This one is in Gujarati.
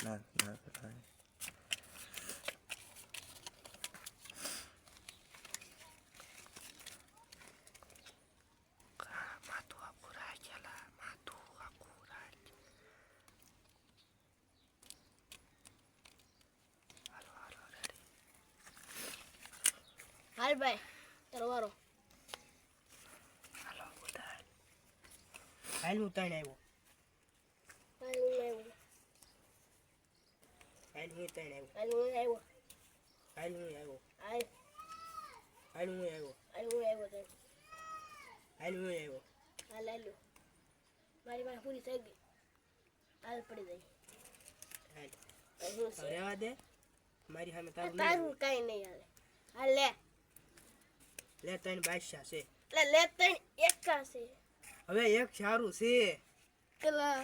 ના ના કરાય માથું આખું રાખેલા માથું આખું રાખ હાલો હાલો રેડી હાલ ભાઈ તરવારો હાલો ઉતાર હાલ ઉતાણ આવ્યો હાલ હું આવ્યો હાલ હું ઉતાણ આવ્યો હાલ હું આવ્યો હાલ હું આવ્યો હાલ હાલ હું આવ્યો હાલ હું આવ્યો તને હાલ હું આવ્યો હાલ હાલ્યો મારી પાસે પૂરી થઈ ગઈ હાલ પડી જાય હાલ હાલ હું છે રહેવા દે મારી સામે તારું તારું કાંઈ નહીં હાલે હાલ લે લે તને બાદશાહ છે લે તને એકા છે હવે એક સારું છે પેલા